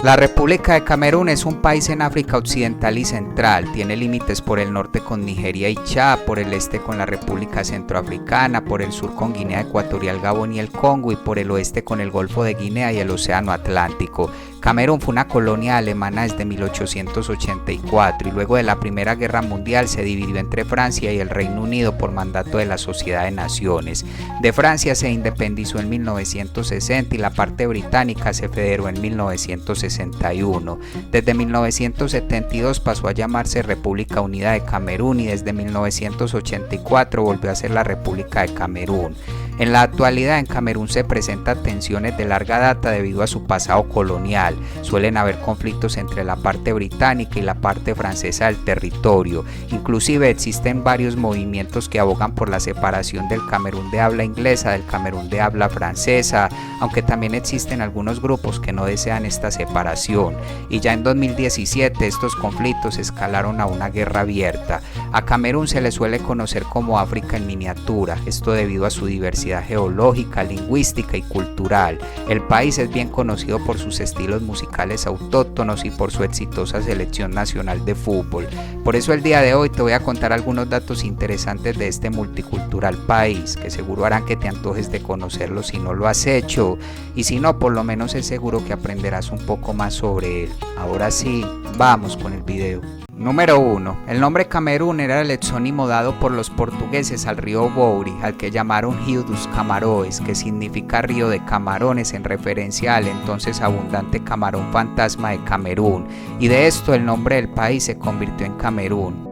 La República de Camerún es un país en África Occidental y Central. Tiene límites por el norte con Nigeria y Chad, por el este con la República Centroafricana, por el sur con Guinea Ecuatorial, Gabón y el Congo, y por el oeste con el Golfo de Guinea y el Océano Atlántico. Camerún fue una colonia alemana desde 1884 y luego de la Primera Guerra Mundial se dividió entre Francia y el Reino Unido por mandato de la Sociedad de Naciones. De Francia se independizó en 1960 y la parte británica se federó en 1961. Desde 1972 pasó a llamarse República Unida de Camerún y desde 1984 volvió a ser la República de Camerún. En la actualidad en Camerún se presentan tensiones de larga data debido a su pasado colonial. Suelen haber conflictos entre la parte británica y la parte francesa del territorio. Inclusive existen varios movimientos que abogan por la separación del Camerún de habla inglesa del Camerún de habla francesa, aunque también existen algunos grupos que no desean esta separación. Y ya en 2017 estos conflictos escalaron a una guerra abierta. A Camerún se le suele conocer como África en miniatura, esto debido a su diversidad geológica, lingüística y cultural. El país es bien conocido por sus estilos musicales autóctonos y por su exitosa selección nacional de fútbol. Por eso el día de hoy te voy a contar algunos datos interesantes de este multicultural país, que seguro harán que te antojes de conocerlo si no lo has hecho, y si no, por lo menos es seguro que aprenderás un poco más sobre él. Ahora sí, vamos con el video. Número 1. El nombre Camerún era el exónimo dado por los portugueses al río Bouri, al que llamaron Rio dos Camaroes, que significa río de camarones en referencia al entonces abundante camarón fantasma de Camerún, y de esto el nombre del país se convirtió en Camerún.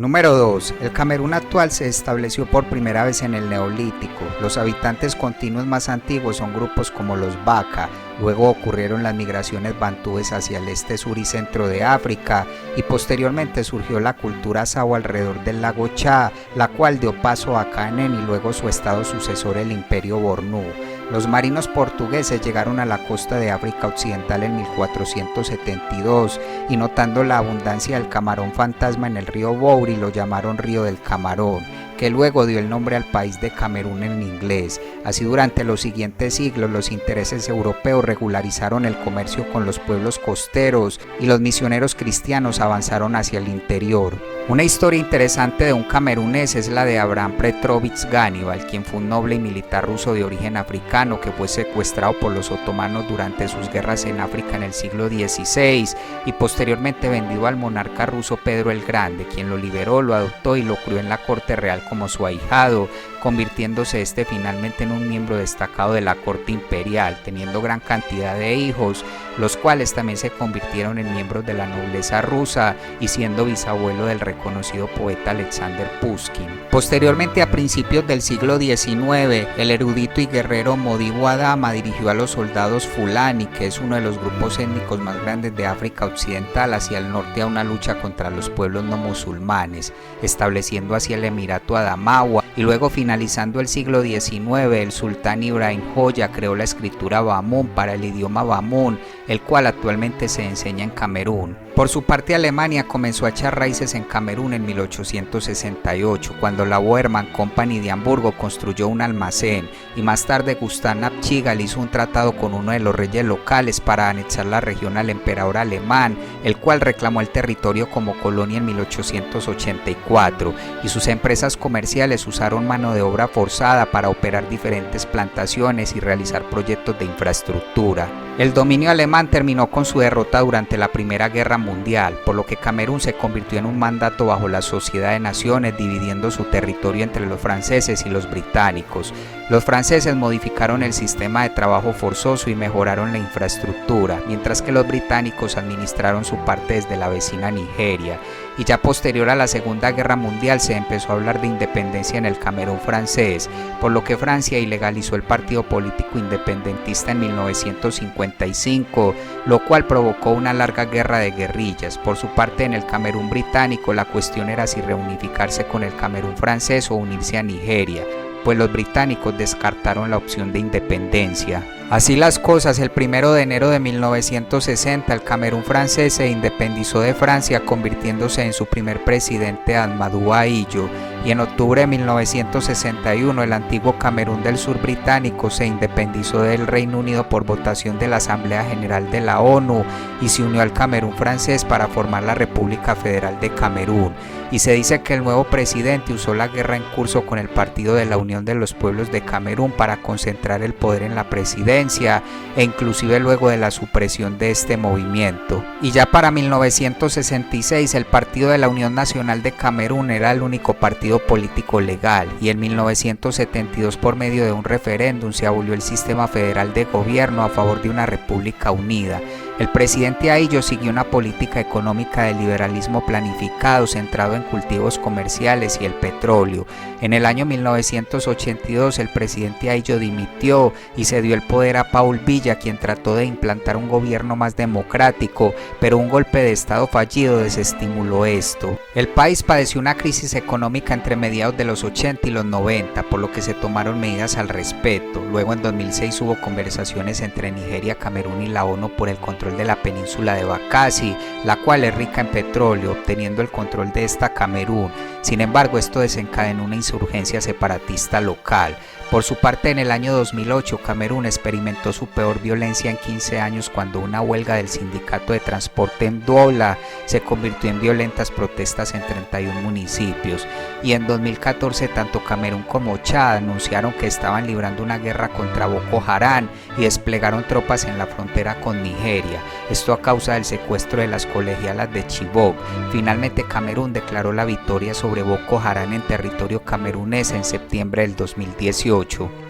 Número 2. El Camerún actual se estableció por primera vez en el Neolítico. Los habitantes continuos más antiguos son grupos como los Baka. Luego ocurrieron las migraciones bantúes hacia el este, sur y centro de África, y posteriormente surgió la cultura Sao alrededor del lago Chad, la cual dio paso a Kanem y luego su estado sucesor, el Imperio Bornú. Los marinos portugueses llegaron a la costa de África Occidental en 1472 y notando la abundancia del camarón fantasma en el río Bouri lo llamaron Río del Camarón, que luego dio el nombre al país de Camerún en inglés. Así durante los siguientes siglos los intereses europeos regularizaron el comercio con los pueblos costeros y los misioneros cristianos avanzaron hacia el interior. Una historia interesante de un camerunés es la de Abraham Petrovich Ganival, quien fue un noble y militar ruso de origen africano que fue secuestrado por los otomanos durante sus guerras en África en el siglo XVI y posteriormente vendido al monarca ruso Pedro el Grande, quien lo liberó, lo adoptó y lo crió en la corte real como su ahijado, convirtiéndose este finalmente en un miembro destacado de la corte imperial, teniendo gran cantidad de hijos, los cuales también se convirtieron en miembros de la nobleza rusa y siendo bisabuelo del reconocido poeta Alexander Pushkin. Posteriormente, a principios del siglo XIX, el erudito y guerrero Modibo Adama dirigió a los soldados Fulani, que es uno de los grupos étnicos más grandes de África Occidental, hacia el norte a una lucha contra los pueblos no musulmanes, estableciendo así el Emirato Adamawa, y luego finalizando el siglo XIX, el sultán Ibrahim Joya creó la escritura Bamún para el idioma Bamún, el cual actualmente se enseña en Camerún. Por su parte, Alemania comenzó a echar raíces en Camerún en 1868, cuando la Boerman Company de Hamburgo construyó un almacén, y más tarde Gustav Nachtigal hizo un tratado con uno de los reyes locales para anexar la región al emperador alemán, el cual reclamó el territorio como colonia en 1884, y sus empresas comerciales usaron mano de obra forzada para operar diferentes plantaciones y realizar proyectos de infraestructura. El dominio alemán terminó con su derrota durante la Primera Guerra Mundial, por lo que Camerún se convirtió en un mandato bajo la Sociedad de Naciones, dividiendo su territorio entre los franceses y los británicos. Los franceses modificaron el sistema de trabajo forzoso y mejoraron la infraestructura, mientras que los británicos administraron su parte desde la vecina Nigeria. Y ya posterior a la Segunda Guerra Mundial se empezó a hablar de independencia en el Camerún francés, por lo que Francia ilegalizó el partido político independentista en 1955, lo cual provocó una larga guerra de guerrillas. Por su parte, en el Camerún británico la cuestión era si reunificarse con el Camerún francés o unirse a Nigeria, pues los británicos descartaron la opción de independencia. Así las cosas, el 1 de enero de 1960 el Camerún francés se independizó de Francia, convirtiéndose en su primer presidente Ahmadou Ahidjo, y en octubre de 1961 el antiguo Camerún del Sur británico se independizó del Reino Unido por votación de la Asamblea General de la ONU y se unió al Camerún francés para formar la República Federal de Camerún. Y se dice que el nuevo presidente usó la guerra en curso con el Partido de la Unión de los Pueblos de Camerún para concentrar el poder en la presidencia e inclusive luego de la supresión de este movimiento. Y ya para 1966 el Partido de la Unión Nacional de Camerún era el único partido político legal, y en 1972 por medio de un referéndum se abolió el sistema federal de gobierno a favor de una república unida. El presidente Ahidjo siguió una política económica de liberalismo planificado centrado en cultivos comerciales y el petróleo. En el año 1982 el presidente Ahidjo dimitió y se dio el poder a Paul Biya, quien trató de implantar un gobierno más democrático, pero un golpe de estado fallido desestimuló esto. El país padeció una crisis económica entre mediados de los 80 y los 90, por lo que se tomaron medidas al respecto. Luego en 2006 hubo conversaciones entre Nigeria, Camerún y la ONU por el control de la península de Bakassi, la cual es rica en petróleo, obteniendo el control de esta Camerún. Sin embargo, esto desencadenó una insurgencia separatista local. Por su parte, en el año 2008, Camerún experimentó su peor violencia en 15 años cuando una huelga del sindicato de transporte en Douala se convirtió en violentas protestas en 31 municipios. Y en 2014, tanto Camerún como Chad anunciaron que estaban librando una guerra contra Boko Haram y desplegaron tropas en la frontera con Nigeria. Esto a causa del secuestro de las colegialas de Chibok. Finalmente, Camerún declaró la victoria sobre Boko Haram en territorio camerunés en septiembre del 2018.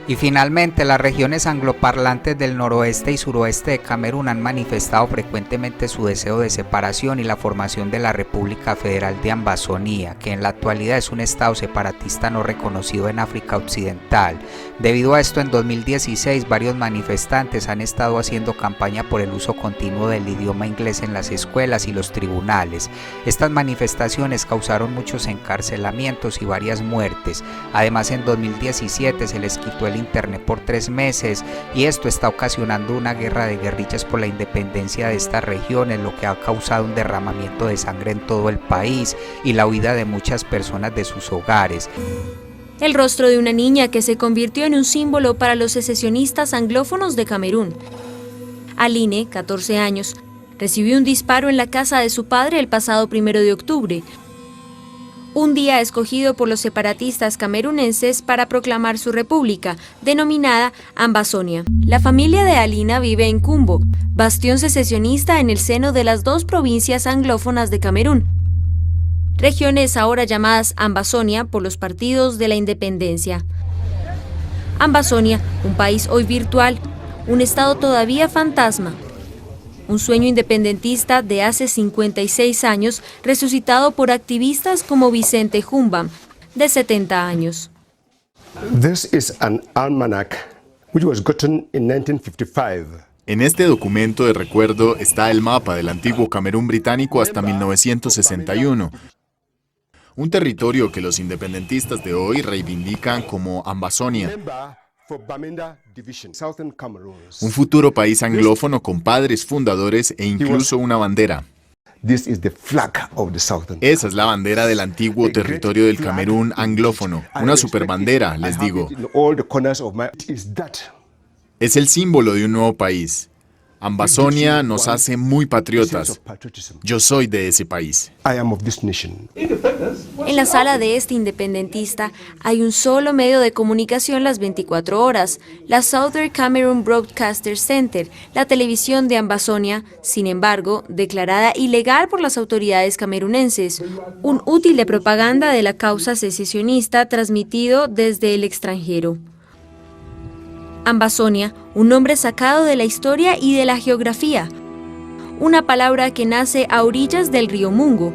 Y finalmente, las regiones angloparlantes del noroeste y suroeste de Camerún han manifestado frecuentemente su deseo de separación y la formación de la República Federal de Ambazonia, que en la actualidad es un estado separatista no reconocido en África Occidental. Debido a esto, en 2016 varios manifestantes han estado haciendo campaña por el uso continuo del idioma inglés en las escuelas y los tribunales. Estas manifestaciones causaron muchos encarcelamientos y varias muertes. Además, en 2017 se les quitó el internet por 3 meses y esto está ocasionando una guerra de guerrillas por la independencia de estas regiones, lo que ha causado un derramamiento de sangre en todo el país y la huida de muchas personas de sus hogares. El rostro de una niña que se convirtió en un símbolo para los secesionistas anglófonos de Camerún. Aline, 14 años, recibió un disparo en la casa de su padre el pasado 1 de octubre. Un día escogido por los separatistas camerunenses para proclamar su república, denominada Ambazonia. La familia de Alina vive en Kumbo, bastión secesionista en el seno de las 2 provincias anglófonas de Camerún, regiones ahora llamadas Ambazonia por los partidos de la independencia. Ambazonia, un país hoy virtual, un estado todavía fantasma. Un sueño independentista de hace 56 años, resucitado por activistas como Vicente Jumbam, de 70 años. This is an almanac which was gotten in 1955. En este documento de recuerdo está el mapa del antiguo Camerún británico hasta 1961, un territorio que los independentistas de hoy reivindican como Ambazonia. Un futuro país anglófono con padres fundadores e incluso una bandera. Esa es la bandera del antiguo territorio del Camerún anglófono, una superbandera, les digo. Es el símbolo de un nuevo país. Ambazonia nos hace muy patriotas. Yo soy de ese país. En la sala de este independentista hay un solo medio de comunicación las 24 horas, la Southern Cameroon Broadcaster Center, la televisión de Ambazonia, sin embargo, declarada ilegal por las autoridades camerunenses, un útil de propaganda de la causa secesionista transmitido desde el extranjero. Ambazonia, un nombre sacado de la historia y de la geografía, una palabra que nace a orillas del río Mungo,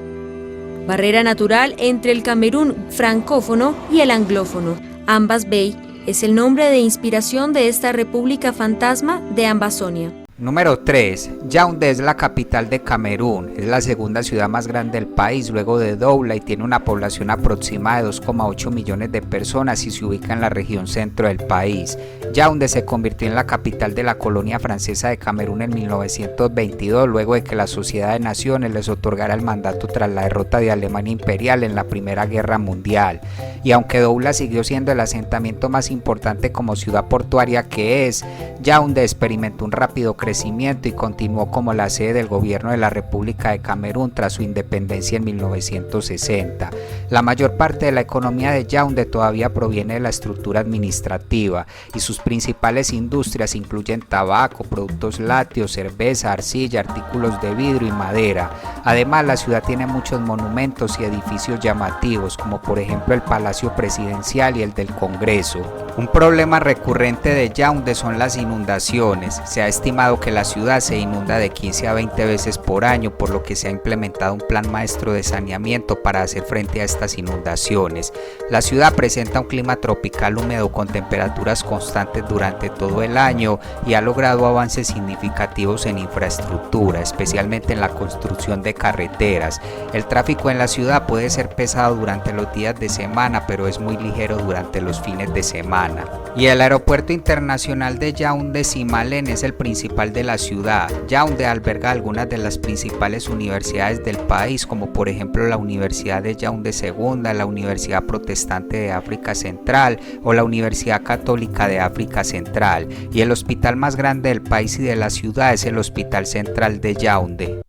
barrera natural entre el Camerún francófono y el anglófono. Ambas Bay es el nombre de inspiración de esta república fantasma de Ambazonia. Número 3. Yaoundé es la capital de Camerún, es la segunda ciudad más grande del país luego de Douala y tiene una población aproximada de 2,8 millones de personas y se ubica en la región centro del país. Yaoundé se convirtió en la capital de la colonia francesa de Camerún en 1922 luego de que la Sociedad de Naciones les otorgara el mandato tras la derrota de Alemania Imperial en la Primera Guerra Mundial. Y aunque Douala siguió siendo el asentamiento más importante como ciudad portuaria que es, Yaoundé experimentó un rápido crecimiento y continuó como la sede del gobierno de la República de Camerún tras su independencia en 1960. La mayor parte de la economía de Yaoundé todavía proviene de la estructura administrativa y sus principales industrias incluyen tabaco, productos lácteos, cerveza, arcilla, artículos de vidrio y madera. Además, la ciudad tiene muchos monumentos y edificios llamativos, como por ejemplo el Palacio Presidencial y el del Congreso. Un problema recurrente de Yaoundé son las inundaciones. Se ha estimado que la ciudad se inunda de 15 a 20 veces por año, por lo que se ha implementado un plan maestro de saneamiento para hacer frente a estas inundaciones. La ciudad presenta un clima tropical húmedo con temperaturas constantes durante todo el año y ha logrado avances significativos en infraestructura, especialmente en la construcción de carreteras. El tráfico en la ciudad puede ser pesado durante los días de semana, pero es muy ligero durante los fines de semana. Y el aeropuerto internacional de Yaoundé-Simalén es el principal de la ciudad. Yaoundé alberga algunas de las principales universidades del país, como por ejemplo la Universidad de Yaoundé II, la Universidad Protestante de África Central o la Universidad Católica de África Central. Y el hospital más grande del país y de la ciudad es el Hospital Central de Yaoundé.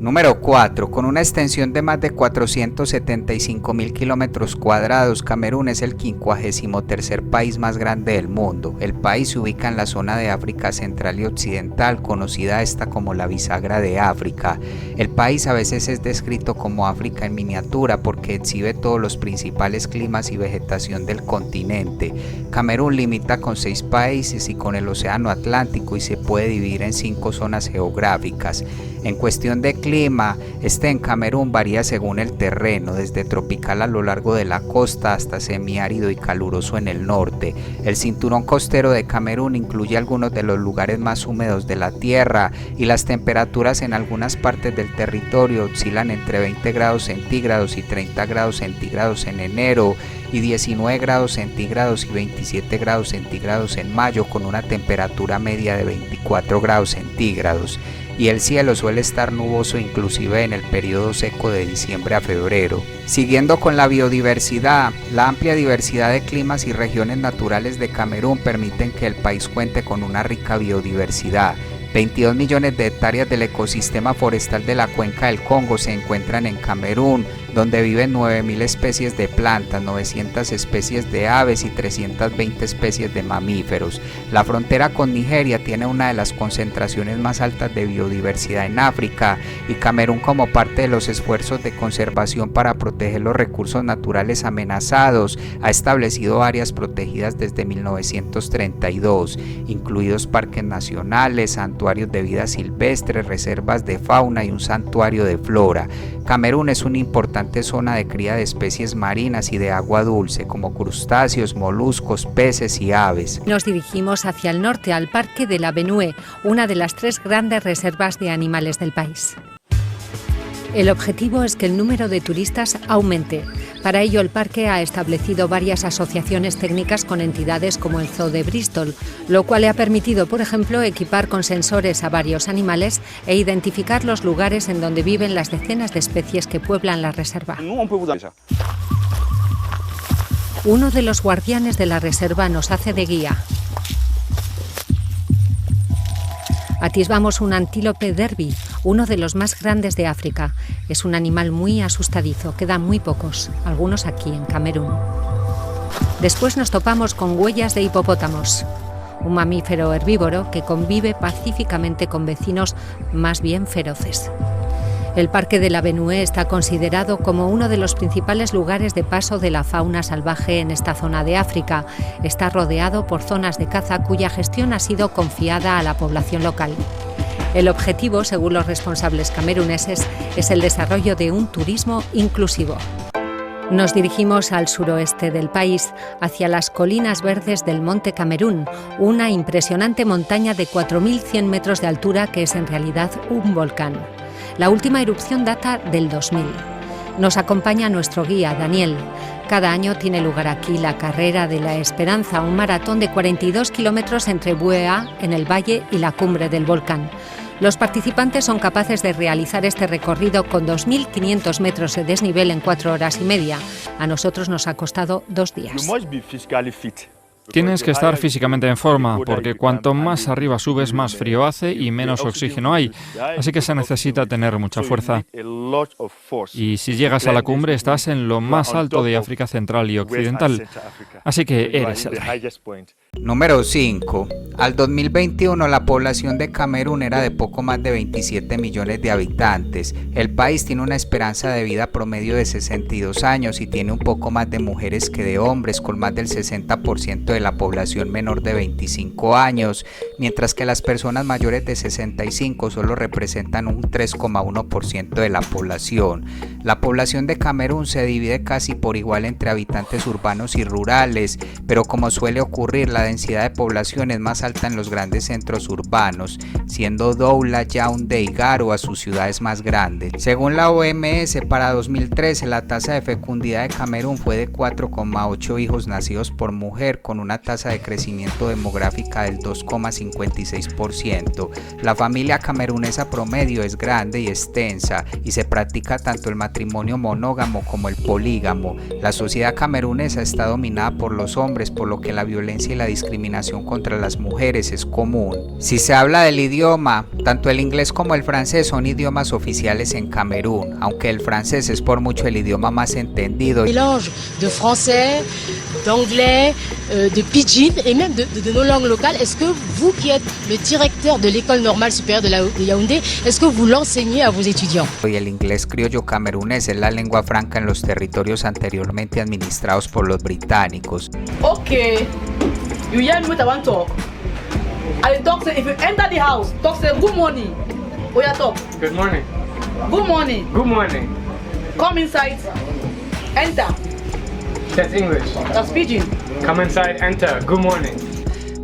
Número 4. Con una extensión de más de 475.000 kilómetros cuadrados, Camerún es el 53º país más grande del mundo. El país se ubica en la zona de África Central y Occidental, conocida esta como la bisagra de África. El país a veces es descrito como África en miniatura porque exhibe todos los principales climas y vegetación del continente. Camerún limita con 6 países y con el Océano Atlántico y se puede dividir en 5 zonas geográficas. En cuestión de clima, este en Camerún varía según el terreno, desde tropical a lo largo de la costa hasta semiárido y caluroso en el norte. El cinturón costero de Camerún incluye algunos de los lugares más húmedos de la tierra y las temperaturas en algunas partes del territorio oscilan entre 20 grados centígrados y 30 grados centígrados en enero y 19 grados centígrados y 27 grados centígrados en mayo, con una temperatura media de 24 grados centígrados. Y el cielo suele estar nuboso inclusive en el periodo seco de diciembre a febrero. Siguiendo con la biodiversidad, la amplia diversidad de climas y regiones naturales de Camerún permiten que el país cuente con una rica biodiversidad. 22 millones de hectáreas del ecosistema forestal de la cuenca del Congo se encuentran en Camerún, donde viven 9.000 especies de plantas, 900 especies de aves y 320 especies de mamíferos. La frontera con Nigeria tiene una de las concentraciones más altas de biodiversidad en África y Camerún, como parte de los esfuerzos de conservación para proteger los recursos naturales amenazados, ha establecido áreas protegidas desde 1932, incluidos parques nacionales, santuarios de vida silvestre, reservas de fauna y un santuario de flora. Camerún es una importante zona de cría de especies marinas y de agua dulce, como crustáceos, moluscos, peces y aves. Nos dirigimos hacia el norte, al Parque de la Benue, una de las 3 grandes reservas de animales del país. El objetivo es que el número de turistas aumente. Para ello, el parque ha establecido varias asociaciones técnicas con entidades como el Zoo de Bristol, lo cual le ha permitido, por ejemplo, equipar con sensores a varios animales e identificar los lugares en donde viven las decenas de especies que pueblan la reserva. Uno de los guardianes de la reserva nos hace de guía. Atisbamos un antílope derby, uno de los más grandes de África. Es un animal muy asustadizo, quedan muy pocos, algunos aquí en Camerún. Después nos topamos con huellas de hipopótamos, un mamífero herbívoro que convive pacíficamente con vecinos más bien feroces. El Parque de la Benue está considerado como uno de los principales lugares de paso de la fauna salvaje en esta zona de África. Está rodeado por zonas de caza cuya gestión ha sido confiada a la población local. El objetivo, según los responsables cameruneses, es el desarrollo de un turismo inclusivo. Nos dirigimos al suroeste del país, hacia las colinas verdes del Monte Camerún, una impresionante montaña de 4.100 metros de altura que es en realidad un volcán. La última erupción data del 2000. Nos acompaña nuestro guía, Daniel. Cada año tiene lugar aquí la Carrera de la Esperanza, un maratón de 42 kilómetros entre Buea, en el valle, y la cumbre del volcán. Los participantes son capaces de realizar este recorrido con 2.500 metros de desnivel en 4 horas y media. A nosotros nos ha costado 2 días. Tienes que estar físicamente en forma, porque cuanto más arriba subes, más frío hace y menos oxígeno hay, así que se necesita tener mucha fuerza. Y si llegas a la cumbre, estás en lo más alto de África Central y Occidental, así que eres el rey. Número 5. Al 2021 la población de Camerún era de poco más de 27 millones de habitantes. El país tiene una esperanza de vida promedio de 62 años y tiene un poco más de mujeres que de hombres, con más del 60% de la población menor de 25 años, mientras que las personas mayores de 65 solo representan un 3,1% de la población. La población de Camerún se divide casi por igual entre habitantes urbanos y rurales, pero como suele ocurrir, la densidad de población es más alta en los grandes centros urbanos, siendo Douala, Yaoundé y Garoua sus ciudades más grandes. Según la OMS, para 2013 la tasa de fecundidad de Camerún fue de 4,8 hijos nacidos por mujer, con una tasa de crecimiento demográfica del 2,56%. La familia camerunesa promedio es grande y extensa y se practica tanto el matrimonio monógamo como el polígamo. La sociedad camerunesa está dominada por los hombres, por lo que la violencia y la discriminación contra las mujeres es común. Si se habla del idioma, tanto el inglés como el francés son idiomas oficiales en Camerún, aunque el francés es por mucho el idioma más entendido. Mélange de français, d'anglais, de pidgin et même de nos langues locales. Est-ce que vous qui êtes le directeur de l'école normale supérieure de Yaoundé, est-ce que vous l'enseignez à vos étudiants? Y el inglés criollo camerunés es la lengua franca en los territorios anteriormente administrados por los británicos. Okay, you hear me what I want to talk. I talk say if you enter the house, talk say good morning. Oh yeah, talk. Good morning. Good morning. Good morning. Come inside. Enter. That's English. That's pidgin. Come inside, enter. Good morning.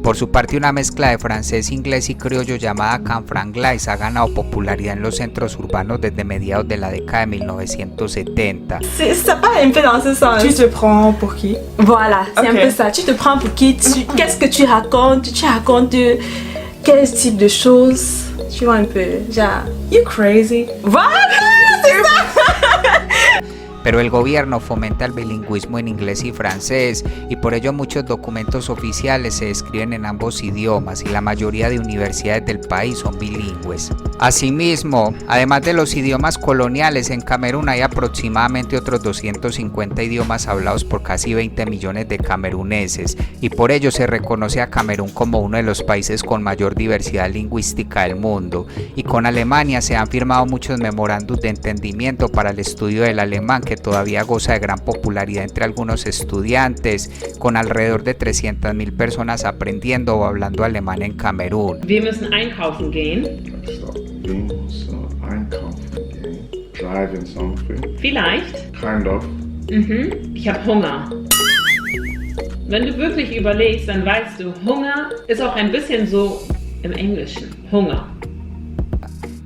Por su parte, una mezcla de francés, inglés y criollo llamada canfranglais ha ganado popularidad en los centros urbanos desde mediados de la década de 1970. Ça part un peu dans ce sens. Tu te prends pour qui? Voilà, c'est un peu ça. Tu te prends pour qui? Qu'est-ce que tu racontes? Tu racontes quel type de choses? Tu vois un peu, genre, you crazy? Voilà, c'est ça! Pero el gobierno fomenta el bilingüismo en inglés y francés, y por ello muchos documentos oficiales se escriben en ambos idiomas y la mayoría de universidades del país son bilingües. Asimismo, además de los idiomas coloniales, en Camerún hay aproximadamente otros 250 idiomas hablados por casi 20 millones de cameruneses, y por ello se reconoce a Camerún como uno de los países con mayor diversidad lingüística del mundo. Y con Alemania se han firmado muchos memorándums de entendimiento para el estudio del alemán, que todavía goza de gran popularidad entre algunos estudiantes, con alrededor de 300.000 personas aprendiendo o hablando alemán en Camerún. Wir müssen einkaufen gehen. Drive-in something. Vielleicht. Kind of. Ich habe Hunger. Wenn du wirklich überlegst, dann weißt du, Hunger ist auch ein bisschen so im Englischen. Hunger.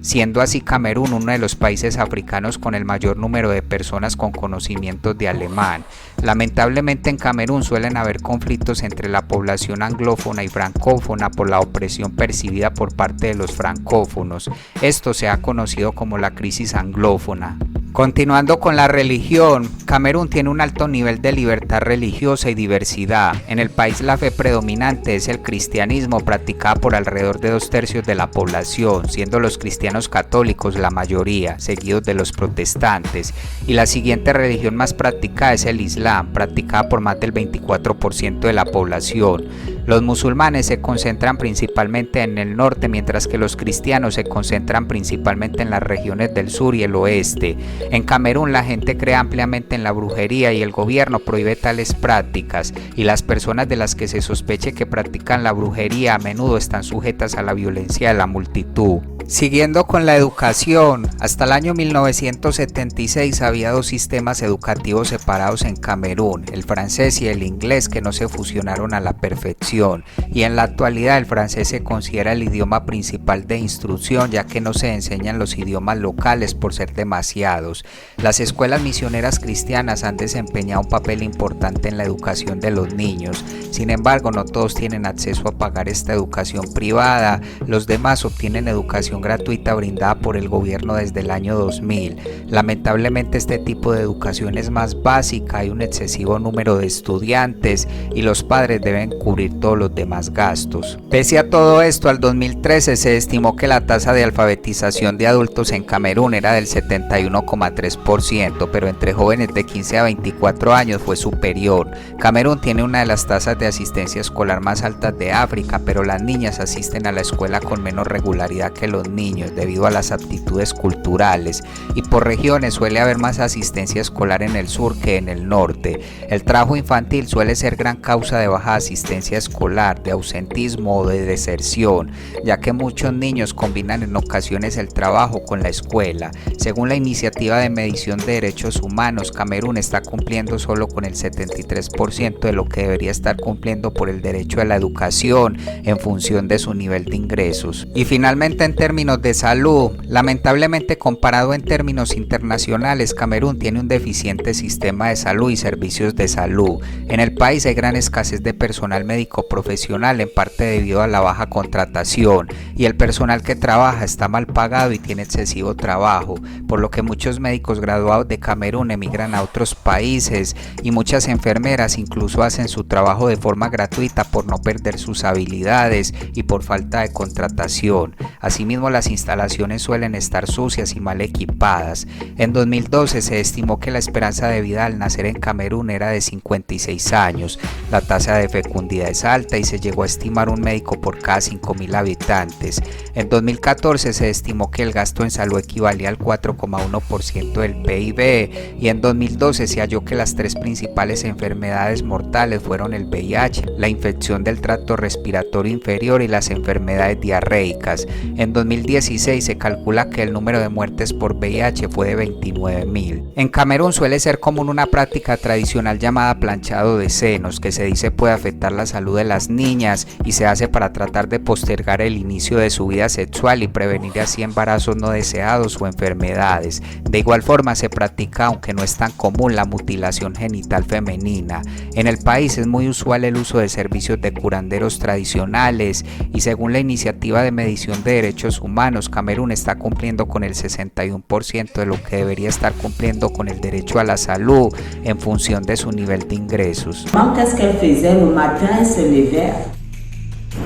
siendo así Camerún uno de los países africanos con el mayor número de personas con conocimientos de alemán. Lamentablemente en Camerún suelen haber conflictos entre la población anglófona y francófona por la opresión percibida por parte de los francófonos. Esto se ha conocido como la crisis anglófona. Continuando con la religión, Camerún tiene un alto nivel de libertad religiosa y diversidad. En el país la fe predominante es el cristianismo, practicada por alrededor de 2/3 de la población, siendo los cristianos católicos la mayoría, seguidos de los protestantes. Y la siguiente religión más practicada es el Islam, practicada por más del 24% de la población. Los musulmanes se concentran principalmente en el norte, mientras que los cristianos se concentran principalmente en las regiones del sur y el oeste. En Camerún la gente cree ampliamente en la brujería y el gobierno prohíbe tales prácticas, y las personas de las que se sospeche que practican la brujería a menudo están sujetas a la violencia de la multitud. Siguiendo con la educación, hasta el año 1976 había 2 sistemas educativos separados en Camerún, el francés y el inglés, que no se fusionaron a la perfección, y en la actualidad el francés se considera el idioma principal de instrucción, ya que no se enseñan los idiomas locales por ser demasiados. Las escuelas misioneras cristianas han desempeñado un papel importante en la educación de los niños. Sin embargo, no todos tienen acceso a pagar esta educación privada. Los demás obtienen educación gratuita brindada por el gobierno desde el año 2000. Lamentablemente este tipo de educación es más básica, hay un excesivo número de estudiantes y los padres deben cubrir todos los demás gastos. Pese a todo esto, al 2013 se estimó que la tasa de alfabetización de adultos en Camerún era del 71,3%, pero entre jóvenes de 15 a 24 años fue superior. Camerún tiene una de las tasas de asistencia escolar más altas de África, pero las niñas asisten a la escuela con menos regularidad que los niños debido a las aptitudes culturales, y por regiones suele haber más asistencia escolar en el sur que en el norte. El trabajo infantil suele ser gran causa de baja asistencia escolar, de ausentismo o de deserción, ya que muchos niños combinan en ocasiones el trabajo con la escuela. Según la iniciativa de medición de derechos humanos, Camerún está cumpliendo solo con el 73% de lo que debería estar cumpliendo por el derecho a la educación en función de su nivel de ingresos. Y finalmente, en términos de salud, lamentablemente comparado en términos internacionales, Camerún tiene un deficiente sistema de salud y servicios de salud. En el país hay gran escasez de personal médico profesional, en parte debido a la baja contratación, y el personal que trabaja está mal pagado y tiene excesivo trabajo, por lo que muchos médicos graduados de Camerún emigran a otros países, y muchas enfermeras incluso hacen su trabajo de forma gratuita por no perder sus habilidades y por falta de contratación. Asimismo, las instalaciones suelen estar sucias y mal equipadas. En 2012 se estimó que la esperanza de vida al nacer en Camerún era de 56 años. La tasa de fecundidad es alta y se llegó a estimar un médico por cada 5.000 habitantes. En 2014 se estimó que el gasto en salud equivalía al 4,1% del PIB, y en 2012 se halló que las 3 principales enfermedades mortales fueron el VIH, la infección del tracto respiratorio inferior y las enfermedades diarreicas. En 2016 se calcula que el número de muertes por VIH fue de 29.000. En Camerún suele ser común una práctica tradicional llamada planchado de senos, que se dice puede afectar la salud de las niñas y se hace para tratar de postergar el inicio de su vida sexual y prevenir así embarazos no deseados o enfermedades. De igual forma se practica, aunque no es tan común, la mutilación genital femenina. En el país es muy usual el uso de servicios de curanderos tradicionales, y según la iniciativa de medición de derechos humanos, Camerún está cumpliendo con el 61% de lo que debería estar cumpliendo con el derecho a la salud en función de su nivel de ingresos. Qu'est-ce qu'elle faisait le matin? Elle se levait,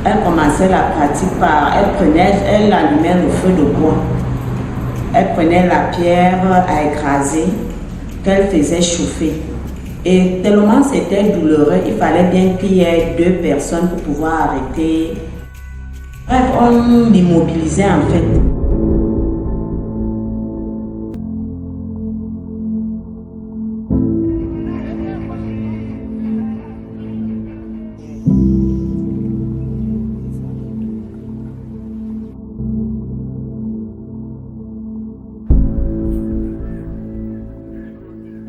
elle commençait la pratique par, elle allumait le feu de bois, elle prenait la pierre à écraser qu'elle faisait chauffer. Et tellement c'était douloureux, il fallait bien qu'il y ait 2 personnes pour pouvoir arrêter. Bref, on l'immobilisait en fait.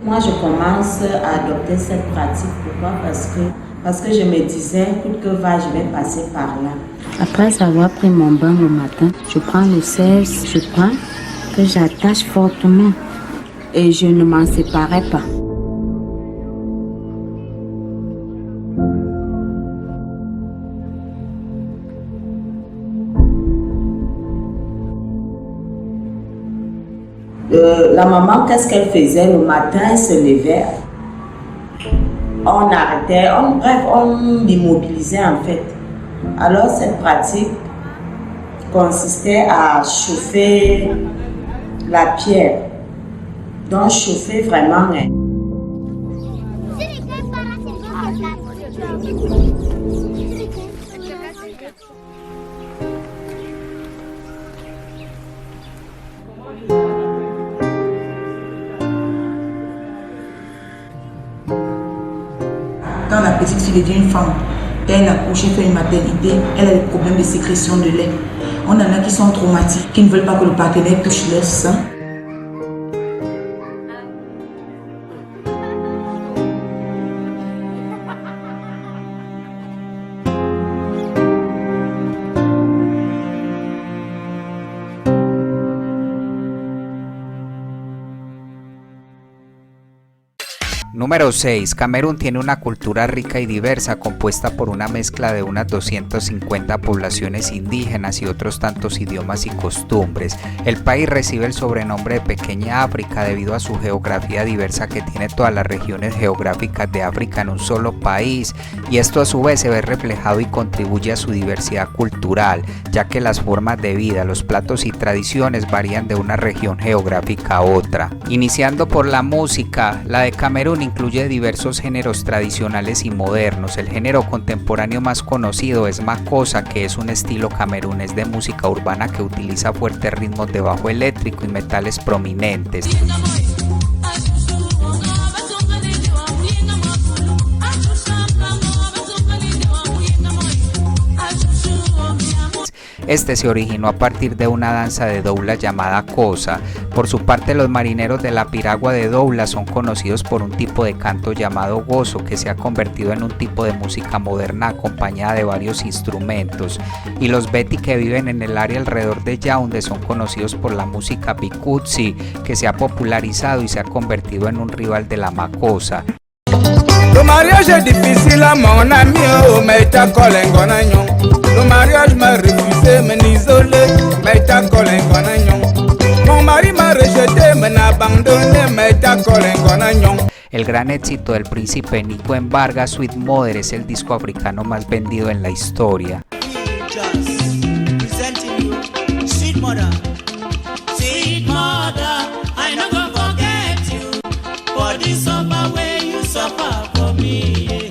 Moi, je commence à adopter cette pratique. Pourquoi? Parce que je me disais, coûte que va, je vais passer par là. Après avoir pris mon bain le matin, je prends le sel, je prends, que j'attache fortement et je ne m'en séparais pas. La maman, qu'est-ce qu'elle faisait le matin? Elle se levait, on arrêtait, on l'immobilisait en fait. Alors cette pratique consistait à chauffer la pierre, donc chauffer vraiment. Quand la petite fille devient une femme, elle accouche, elle fait une maternité, elle a des problèmes de sécrétion de lait. On en a qui sont traumatiques, qui ne veulent pas que le partenaire touche leur sein. Número 6. Camerún tiene una cultura rica y diversa compuesta por una mezcla de unas 250 poblaciones indígenas y otros tantos idiomas y costumbres. El país recibe el sobrenombre de Pequeña África debido a su geografía diversa que tiene todas las regiones geográficas de África en un solo país, y esto a su vez se ve reflejado y contribuye a su diversidad cultural, ya que las formas de vida, los platos y tradiciones varían de una región geográfica a otra. Iniciando por la música, la de Camerún incluye diversos géneros tradicionales y modernos. El género contemporáneo más conocido es Makossa, que es un estilo camerunés de música urbana que utiliza fuertes ritmos de bajo eléctrico y metales prominentes. Este se originó a partir de una danza de doula llamada Kossa. Por su parte, los marineros de la piragua de doula son conocidos por un tipo de canto llamado gozo, que se ha convertido en un tipo de música moderna acompañada de varios instrumentos. Y los Beti, que viven en el área alrededor de Yaoundé, son conocidos por la música Bikutsi, que se ha popularizado y se ha convertido en un rival de la Makossa. Le mariage est difficile à mon ami, oh, mais ta collègue en agnon. Le mariage m'a refusé, mais isolé, mais ta collègue en agnon. Mon mari m'a rejeté, mais n'a abandonné, mais ta collègue en agnon. El gran éxito del príncipe Nico en Vargas, Sweet Mother, es el disco africano más vendido en la historia. Sweet mother, sweet mother, I no go forget you for the suffer way you suffer for me.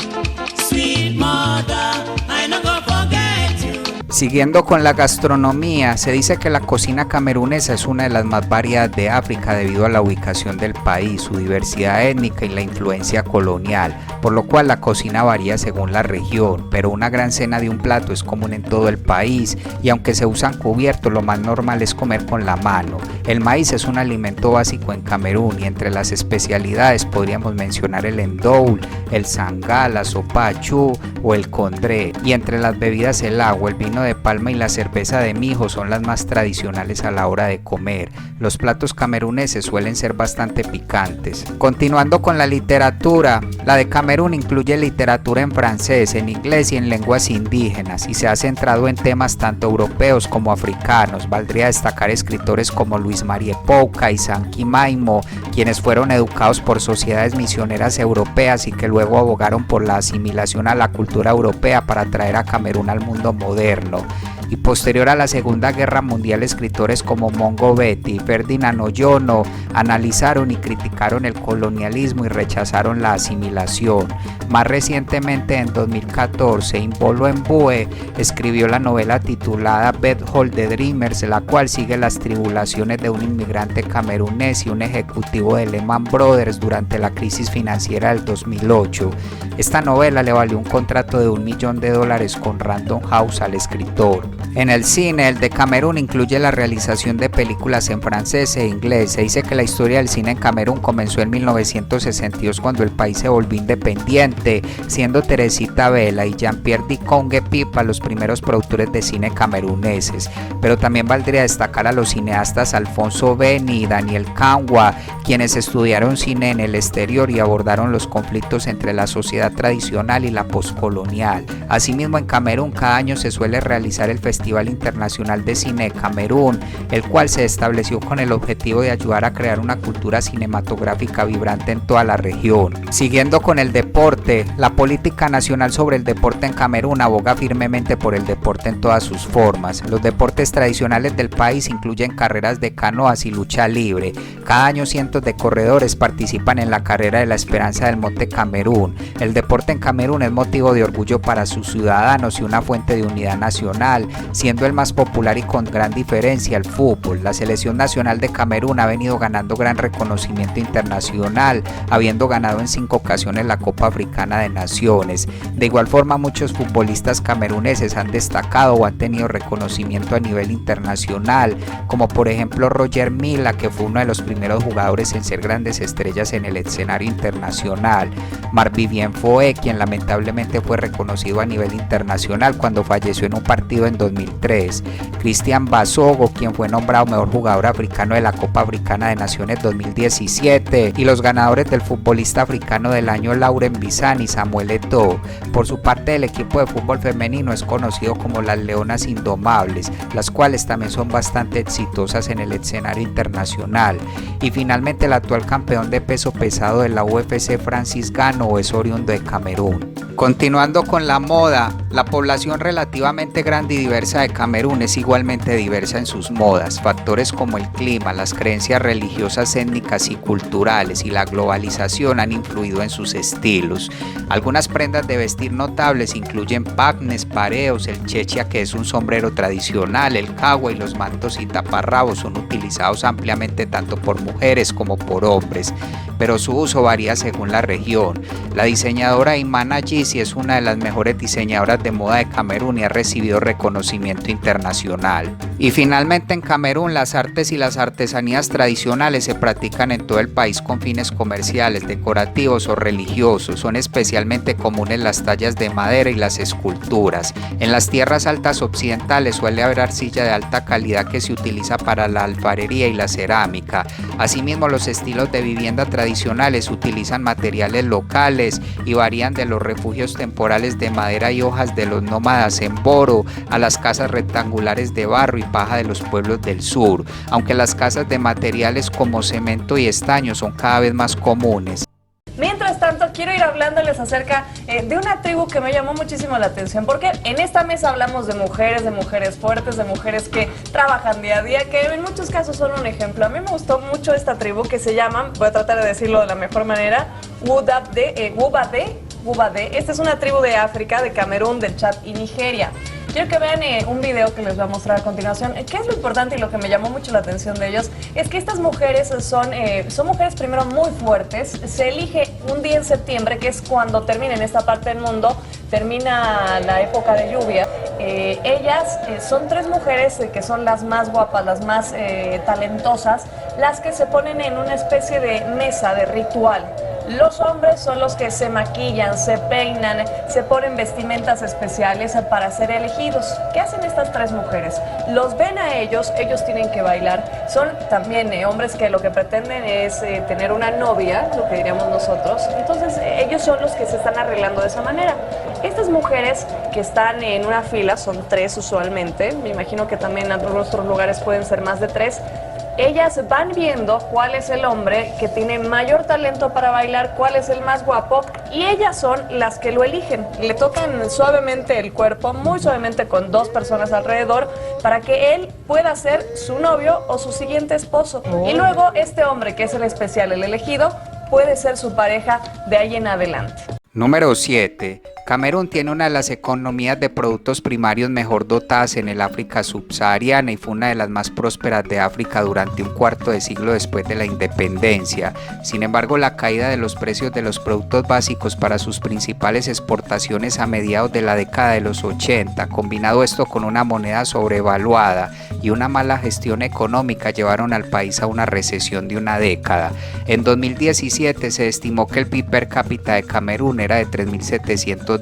Sweet mother, I no go forget you. Siguiendo con la gastronomía, se dice que la cocina camerunesa es una de las más variadas de África debido a la ubicación del país, su diversidad étnica y la influencia colonial, por lo cual la cocina varía según la región, pero una gran cena de un plato es común en todo el país, y aunque se usan cubiertos, lo más normal es comer con la mano. El maíz es un alimento básico en Camerún, y entre las especialidades podríamos mencionar el endoul, el sangá, la sopa achú o el condré, y entre las bebidas el agua, el vino de palma y la cerveza de mijo son las más tradicionales a la hora de comer. Los platos cameruneses suelen ser bastante picantes. Continuando con la literatura, la de Camerún incluye literatura en francés, en inglés y en lenguas indígenas, y se ha centrado en temas tanto europeos como africanos. Valdría destacar escritores como Luis Marie Pouca y Sanki Maimo, quienes fueron educados por sociedades misioneras europeas y que luego abogaron por la asimilación a la cultura europea para traer a Camerún al mundo moderno. Y posterior a la Segunda Guerra Mundial, escritores como Mongo Beti y Ferdinand Oyono analizaron y criticaron el colonialismo y rechazaron la asimilación. Más recientemente, en 2014, Imbolo Mbue escribió la novela titulada Bed Hold the Dreamers, la cual sigue las tribulaciones de un inmigrante camerunés y un ejecutivo de Lehman Brothers durante la crisis financiera del 2008. Esta novela le valió un contrato de $1 millón con Random House al escritor. En el cine, el de Camerún incluye la realización de películas en francés e inglés. Se dice que la historia del cine en Camerún comenzó en 1962 cuando el país se volvió independiente, siendo Teresita Vela y Jean-Pierre Dicongue Pipa los primeros productores de cine cameruneses. Pero también valdría destacar a los cineastas Alfonso Beni y Daniel Kangwa, quienes estudiaron cine en el exterior y abordaron los conflictos entre la sociedad tradicional y la poscolonial. Asimismo, en Camerún cada año se suele realizar el Festival Internacional de Cine de Camerún, el cual se estableció con el objetivo de ayudar a crear una cultura cinematográfica vibrante en toda la región. Siguiendo con el deporte, la política nacional sobre el deporte en Camerún aboga firmemente por el deporte en todas sus formas. Los deportes tradicionales del país incluyen carreras de canoas y lucha libre. Cada año cientos de corredores participan en la carrera de la Esperanza del Monte Camerún. El deporte en Camerún es motivo de orgullo para sus ciudadanos y una fuente de unidad nacional, siendo el más popular y con gran diferencia el fútbol. La selección nacional de Camerún ha venido ganando gran reconocimiento internacional, habiendo ganado en 5 ocasiones la Copa Africana de Naciones. De igual forma, muchos futbolistas cameruneses han destacado o han tenido reconocimiento a nivel internacional, como por ejemplo Roger Milla, que fue uno de los primeros jugadores en ser grandes estrellas en el escenario internacional. Marc-Vivien Foé, quien lamentablemente fue reconocido a nivel internacional cuando falleció en un partido en 2003. Christian Basogo, quien fue nombrado mejor jugador africano de la Copa Africana de Naciones 2017, y los ganadores del futbolista africano del año Lauren Bizan y Samuel Eto'o. Por su parte, el equipo de fútbol femenino es conocido como las Leonas Indomables, las cuales también son bastante exitosas en el escenario internacional. Y finalmente, el actual campeón de peso pesado de la UFC, Francis Ngannou, es oriundo de Camerún. Continuando con la moda, la población relativamente grande y diversa de Camerún es igualmente diversa en sus modas. Factores como el clima, las creencias religiosas, étnicas y culturales y la globalización han influido en sus estilos. Algunas prendas de vestir notables incluyen pagnes, pareos, el chechia, que es un sombrero tradicional, el cagua y los mantos y taparrabos son utilizados ampliamente tanto por mujeres como por hombres, pero su uso varía según la región. La diseñadora Imana Gisi es una de las mejores diseñadoras de moda de Camerún y ha recibido reconocimiento internacional. Y finalmente, en Camerún, las artes y las artesanías tradicionales se practican en todo el país con fines comerciales, decorativos o religiosos. Son especialmente comunes las tallas de madera y las esculturas. En las tierras altas occidentales suele haber arcilla de alta calidad que se utiliza para la alfarería y la cerámica. Asimismo, los estilos de vivienda tradicionales utilizan materiales locales y varían de los refugios temporales de madera y hojas de los nómadas en Boro a las casas rectangulares de barro y paja de los pueblos del sur, aunque las casas de materiales como cemento y estaño son cada vez más comunes. Mientras tanto, quiero ir hablándoles acerca de una tribu que me llamó muchísimo la atención, porque en esta mesa hablamos de mujeres fuertes, de mujeres que trabajan día a día, que en muchos casos son un ejemplo. A mí me gustó mucho esta tribu que se llama, voy a tratar de decirlo de la mejor manera, Wubade. Esta es una tribu de África, de Camerún, del Chad y Nigeria. Quiero que vean un video que les voy a mostrar a continuación. ¿Qué es lo importante y lo que me llamó mucho la atención de ellos? Es que estas mujeres son mujeres primero muy fuertes. Se elige un día en septiembre, que es cuando termina en esta parte del mundo, termina la época de lluvia. Ellas son 3 mujeres que son las más guapas, las más talentosas, las que se ponen en una especie de mesa de ritual. Los hombres son los que se maquillan, se peinan, se ponen vestimentas especiales para ser elegidos. ¿Qué hacen estas 3 mujeres? Los ven a ellos tienen que bailar. Son también hombres que lo que pretenden es tener una novia, lo que diríamos nosotros. Entonces ellos son los que se están arreglando de esa manera. Estas mujeres que están en una fila, son 3 usualmente, me imagino que también en otros lugares pueden ser más de 3, ellas van viendo cuál es el hombre que tiene mayor talento para bailar, cuál es el más guapo, y ellas son las que lo eligen. Le tocan suavemente el cuerpo, muy suavemente, con 2 personas alrededor, para que él pueda ser su novio o su siguiente esposo. Y luego este hombre, que es el especial, el elegido, puede ser su pareja de ahí en adelante. Número 7. Camerún tiene una de las economías de productos primarios mejor dotadas en el África subsahariana y fue una de las más prósperas de África durante un cuarto de siglo después de la independencia. Sin embargo, la caída de los precios de los productos básicos para sus principales exportaciones a mediados de la década de los 80, combinado esto con una moneda sobrevaluada y una mala gestión económica, llevaron al país a una recesión de una década. En 2017 se estimó que el PIB per cápita de Camerún era de $3.700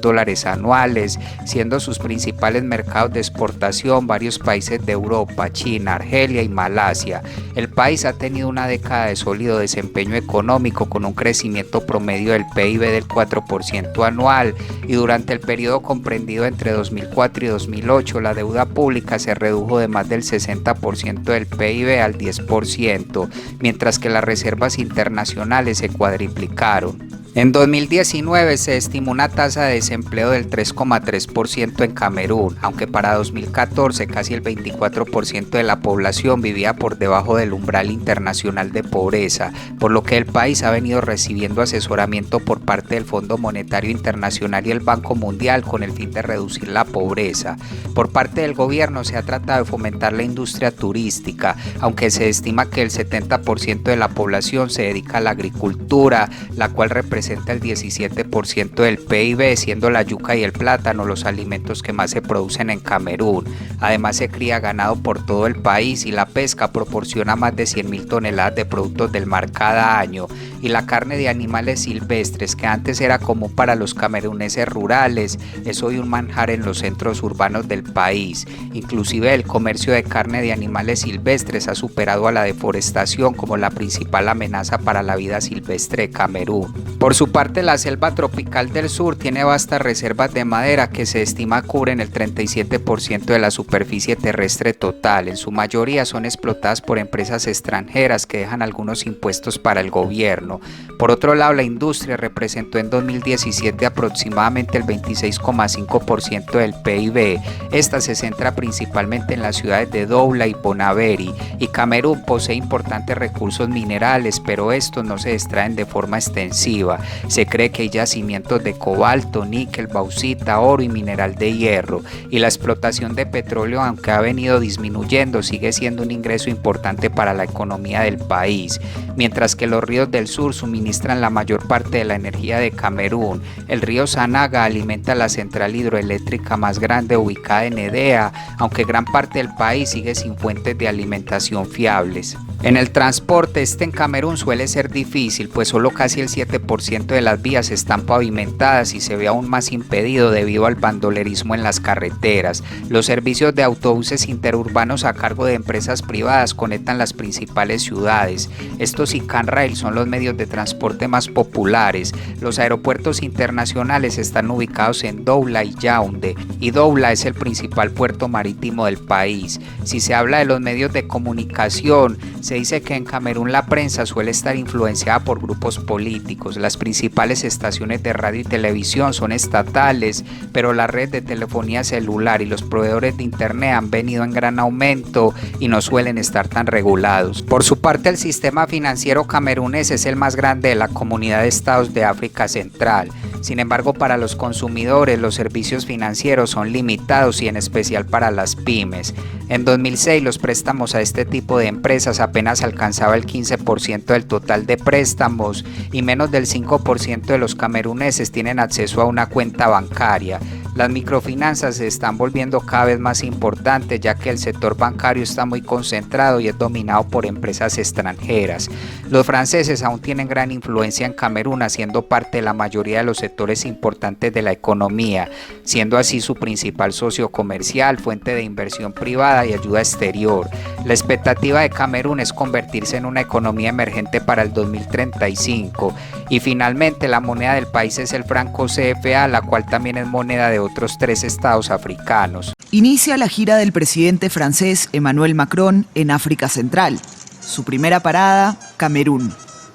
anuales, siendo sus principales mercados de exportación varios países de Europa, China, Argelia y Malasia. El país ha tenido una década de sólido desempeño económico con un crecimiento promedio del PIB del 4% anual y durante el periodo comprendido entre 2004 y 2008 la deuda pública se redujo de más del 60% del PIB al 10%, mientras que las reservas internacionales se cuadriplicaron. En 2019 se estimó una tasa de desempleo del 3,3% en Camerún, aunque para 2014 casi el 24% de la población vivía por debajo del umbral internacional de pobreza, por lo que el país ha venido recibiendo asesoramiento por parte del Fondo Monetario Internacional y el Banco Mundial con el fin de reducir la pobreza. Por parte del gobierno se ha tratado de fomentar la industria turística, aunque se estima que el 70% de la población se dedica a la agricultura, la cual representa el 17% del PIB, siendo la yuca y el plátano los alimentos que más se producen en Camerún. Además se cría ganado por todo el país y la pesca proporciona más de 100.000 toneladas de productos del mar cada año. Y la carne de animales silvestres, que antes era común para los cameruneses rurales, es hoy un manjar en los centros urbanos del país. Inclusive el comercio de carne de animales silvestres ha superado a la deforestación como la principal amenaza para la vida silvestre de Camerún. Por su parte, la selva tropical del sur tiene vastas reservas de madera que se estima cubren el 37% de la superficie terrestre total. En su mayoría son explotadas por empresas extranjeras que dejan algunos impuestos para el gobierno. Por otro lado, la industria representó en 2017 aproximadamente el 26,5% del PIB. Esta se centra principalmente en las ciudades de Douala y Bonaveri, y Camerún posee importantes recursos minerales, pero estos no se extraen de forma extensiva. Se cree que hay yacimientos de cobalto, níquel, bauxita, oro y mineral de hierro, y la explotación de petróleo, aunque ha venido disminuyendo, sigue siendo un ingreso importante para la economía del país, mientras que los ríos del sur suministran la mayor parte de la energía de Camerún. El río Sanaga alimenta la central hidroeléctrica más grande ubicada en Edea, aunque gran parte del país sigue sin fuentes de alimentación fiables. En el transporte, en Camerún suele ser difícil, pues solo casi el 7% de las vías están pavimentadas y se ve aún más impedido debido al bandolerismo en las carreteras. Los servicios de autobuses interurbanos a cargo de empresas privadas conectan las principales ciudades. Estos y Canrail son los medios de transporte más populares. Los aeropuertos internacionales están ubicados en Douala y Yaoundé, y Douala es el principal puerto marítimo del país. Si se habla de los medios de comunicación, se dice que en Camerún la prensa suele estar influenciada por grupos políticos. Las principales estaciones de radio y televisión son estatales, pero la red de telefonía celular y los proveedores de internet han venido en gran aumento y no suelen estar tan regulados. Por su parte, el sistema financiero camerunés es el más grande de la comunidad de estados de África Central. Sin embargo, para los consumidores, los servicios financieros son limitados y en especial para las pymes. En 2006, los préstamos a este tipo de empresas apenas alcanzaba el 15% del total de préstamos y menos del 5% de los cameruneses tienen acceso a una cuenta bancaria. Las microfinanzas se están volviendo cada vez más importantes, ya que el sector bancario está muy concentrado y es dominado por empresas extranjeras. Los franceses aún tienen gran influencia en Camerún, haciendo parte de la mayoría de los sectores importantes de la economía, siendo así su principal socio comercial, fuente de inversión privada y ayuda exterior. La expectativa de Camerún es convertirse en una economía emergente para el 2035. Y finalmente, la moneda del país es el franco CFA, la cual también es moneda de otros 3 estados africanos. Inicia la gira del presidente francés Emmanuel Macron en África Central. Su primera parada, Camerún.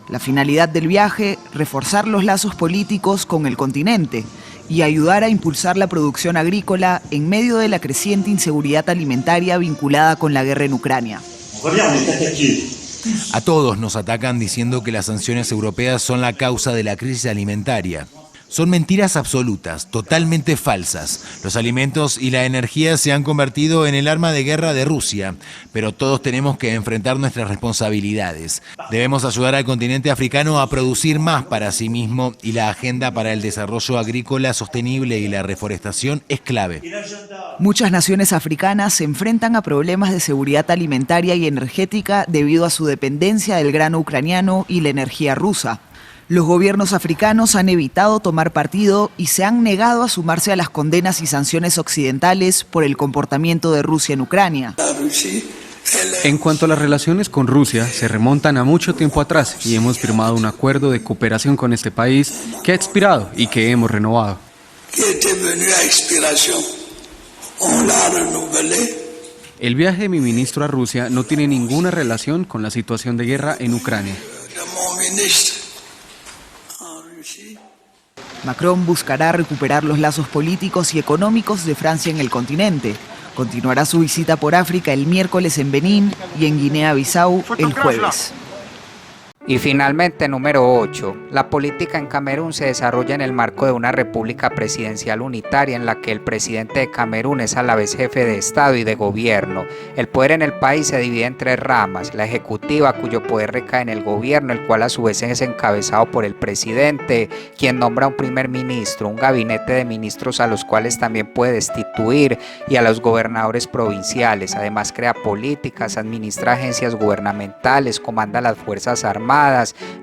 La finalidad del viaje, reforzar los lazos políticos con el continente y ayudar a impulsar la producción agrícola en medio de la creciente inseguridad alimentaria vinculada con la guerra en Ucrania. A todos nos atacan diciendo que las sanciones europeas son la causa de la crisis alimentaria. Son mentiras absolutas, totalmente falsas. Los alimentos y la energía se han convertido en el arma de guerra de Rusia, pero todos tenemos que enfrentar nuestras responsabilidades. Debemos ayudar al continente africano a producir más para sí mismo y la agenda para el desarrollo agrícola sostenible y la reforestación es clave. Muchas naciones africanas se enfrentan a problemas de seguridad alimentaria y energética debido a su dependencia del grano ucraniano y la energía rusa. Los gobiernos africanos han evitado tomar partido y se han negado a sumarse a las condenas y sanciones occidentales por el comportamiento de Rusia en Ucrania. En cuanto a las relaciones con Rusia, se remontan a mucho tiempo atrás y hemos firmado un acuerdo de cooperación con este país que ha expirado y que hemos renovado. El viaje de mi ministro a Rusia no tiene ninguna relación con la situación de guerra en Ucrania. Macron buscará recuperar los lazos políticos y económicos de Francia en el continente. Continuará su visita por África el miércoles en Benín y en Guinea-Bissau el jueves. Y finalmente, número 8. La política en Camerún se desarrolla en el marco de una república presidencial unitaria en la que el presidente de Camerún es a la vez jefe de Estado y de gobierno. El poder en el país se divide en 3 ramas: la ejecutiva, cuyo poder recae en el gobierno, el cual a su vez es encabezado por el presidente, quien nombra un primer ministro, un gabinete de ministros a los cuales también puede destituir, y a los gobernadores provinciales. Además crea políticas, administra agencias gubernamentales, comanda las fuerzas armadas,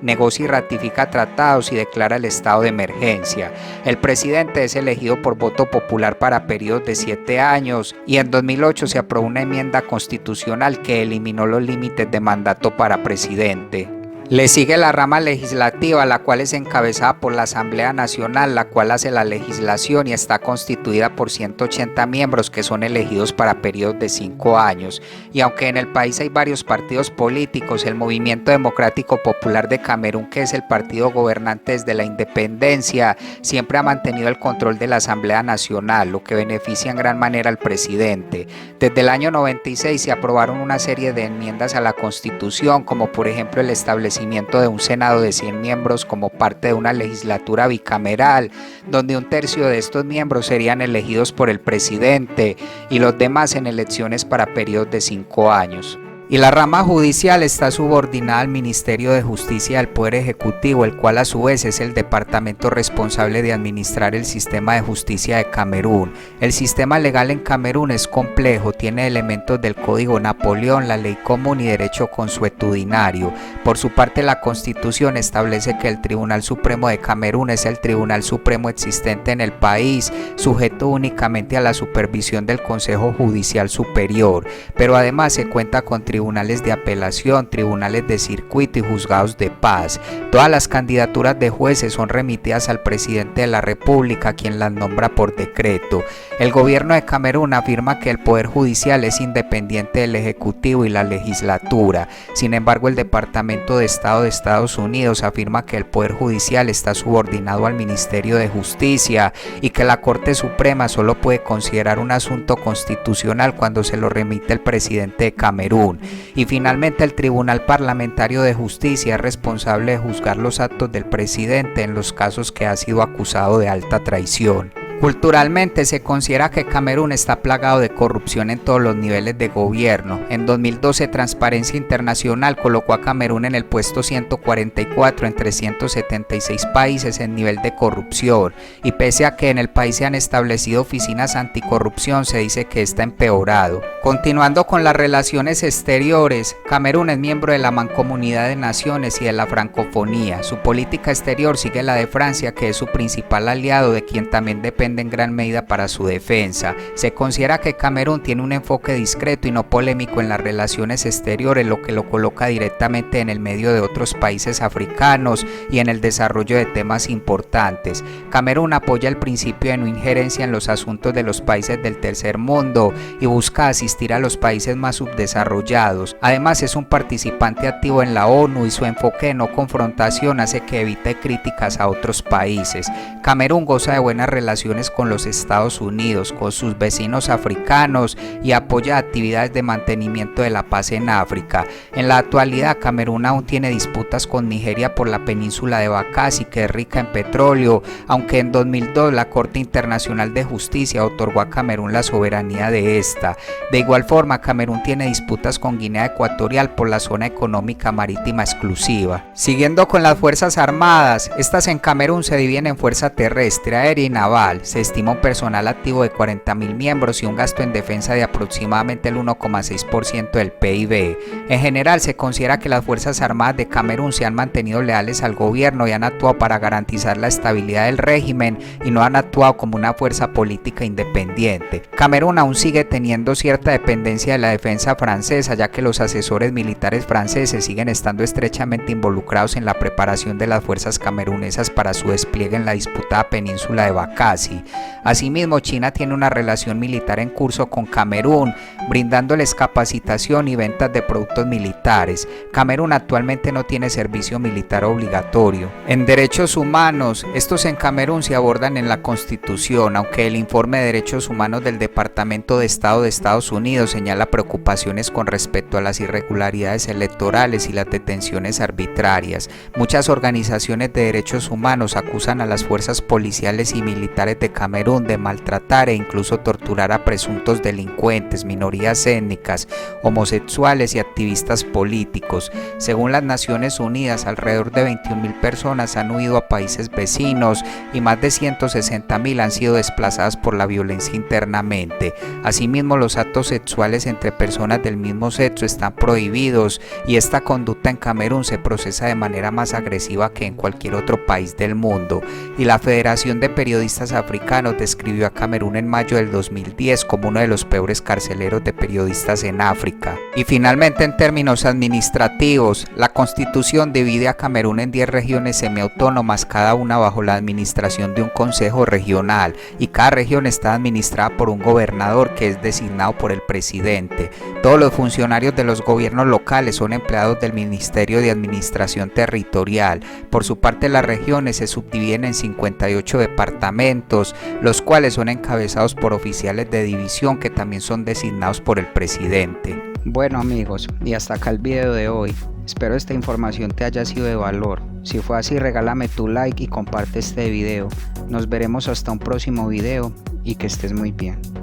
negocia y ratifica tratados y declara el estado de emergencia. El presidente es elegido por voto popular para periodos de 7 años y en 2008 se aprobó una enmienda constitucional que eliminó los límites de mandato para presidente. Le sigue la rama legislativa, la cual es encabezada por la Asamblea Nacional, la cual hace la legislación y está constituida por 180 miembros que son elegidos para periodos de 5 años. Y aunque en el país hay varios partidos políticos, el Movimiento Democrático Popular de Camerún, que es el partido gobernante desde la independencia, siempre ha mantenido el control de la Asamblea Nacional, lo que beneficia en gran manera al presidente. Desde el año 96 se aprobaron una serie de enmiendas a la Constitución, como por ejemplo el establecimiento de un Senado de 100 miembros como parte de una legislatura bicameral, donde 1/3 de estos miembros serían elegidos por el presidente y los demás en elecciones para periodos de 5 años. Y la rama judicial está subordinada al Ministerio de Justicia del Poder Ejecutivo, el cual a su vez es el departamento responsable de administrar el sistema de justicia de Camerún. El sistema legal en Camerún es complejo, tiene elementos del Código Napoleón, la ley común y derecho consuetudinario. Por su parte, la Constitución establece que el Tribunal Supremo de Camerún es el Tribunal Supremo existente en el país, sujeto únicamente a la supervisión del Consejo Judicial Superior, pero además se cuenta con tribunales de apelación, tribunales de circuito y juzgados de paz. Todas las candidaturas de jueces son remitidas al presidente de la República, quien las nombra por decreto. El gobierno de Camerún afirma que el poder judicial es independiente del ejecutivo y la legislatura. Sin embargo, el Departamento de Estado de Estados Unidos afirma que el poder judicial está subordinado al Ministerio de Justicia y que la Corte Suprema solo puede considerar un asunto constitucional cuando se lo remite el presidente de Camerún. Y finalmente, el Tribunal Parlamentario de Justicia es responsable de juzgar los actos del presidente en los casos que ha sido acusado de alta traición. Culturalmente se considera que Camerún está plagado de corrupción en todos los niveles de gobierno. En 2012 Transparencia Internacional colocó a Camerún en el puesto 144 entre 176 países en nivel de corrupción, y pese a que en el país se han establecido oficinas anticorrupción, se dice que está empeorado. Continuando con las relaciones exteriores, Camerún es miembro de la Mancomunidad de Naciones y de la Francofonía. Su política exterior sigue la de Francia, que es su principal aliado, de quien también depende en gran medida para su defensa. Se considera que Camerún tiene un enfoque discreto y no polémico en las relaciones exteriores, lo que lo coloca directamente en el medio de otros países africanos y en el desarrollo de temas importantes. Camerún apoya el principio de no injerencia en los asuntos de los países del tercer mundo y busca asistir a los países más subdesarrollados. Además, es un participante activo en la ONU y su enfoque de no confrontación hace que evite críticas a otros países. Camerún goza de buenas relaciones con los Estados Unidos, con sus vecinos africanos y apoya actividades de mantenimiento de la paz en África. En la actualidad, Camerún aún tiene disputas con Nigeria por la península de Bacassi, que es rica en petróleo, aunque en 2002 la Corte Internacional de Justicia otorgó a Camerún la soberanía de esta. De igual forma, Camerún tiene disputas con Guinea Ecuatorial por la zona económica marítima exclusiva. Siguiendo con las Fuerzas Armadas, estas en Camerún se dividen en fuerza terrestre, aérea y naval. Se estima un personal activo de 40.000 miembros y un gasto en defensa de aproximadamente el 1,6% del PIB. En general, se considera que las Fuerzas Armadas de Camerún se han mantenido leales al gobierno y han actuado para garantizar la estabilidad del régimen y no han actuado como una fuerza política independiente. Camerún aún sigue teniendo cierta dependencia de la defensa francesa, ya que los asesores militares franceses siguen estando estrechamente involucrados en la preparación de las fuerzas camerunesas para su despliegue en la disputada península de Bacassi. Asimismo, China tiene una relación militar en curso con Camerún, brindándoles capacitación y ventas de productos militares. Camerún actualmente no tiene servicio militar obligatorio. En derechos humanos, estos en Camerún se abordan en la Constitución, aunque el informe de derechos humanos del Departamento de Estado de Estados Unidos señala preocupaciones con respecto a las irregularidades electorales y las detenciones arbitrarias. Muchas organizaciones de derechos humanos acusan a las fuerzas policiales y militares de Camerún de maltratar e incluso torturar a presuntos delincuentes, minorías étnicas, homosexuales y activistas políticos. Según las Naciones Unidas, alrededor de 21.000 personas han huido a países vecinos y más de 160.000 han sido desplazadas por la violencia internamente. Asimismo, los actos sexuales entre personas del mismo sexo están prohibidos y esta conducta en Camerún se procesa de manera más agresiva que en cualquier otro país del mundo. Y la Federación de Periodistas Africanos describió a Camerún en mayo del 2010 como uno de los peores carceleros de periodistas en África. Y finalmente, en términos administrativos, la Constitución divide a Camerún en 10 regiones semiautónomas, cada una bajo la administración de un consejo regional, y cada región está administrada por un gobernador que es designado por el presidente. Todos los funcionarios de los gobiernos locales son empleados del Ministerio de Administración Territorial. Por su parte, las regiones se subdividen en 58 departamentos, los cuales son encabezados por oficiales de división que también son designados por el presidente. Bueno amigos, y hasta acá el video de hoy. Espero esta información te haya sido de valor. Si fue así, regálame tu like y comparte este video. Nos veremos hasta un próximo video y que estés muy bien.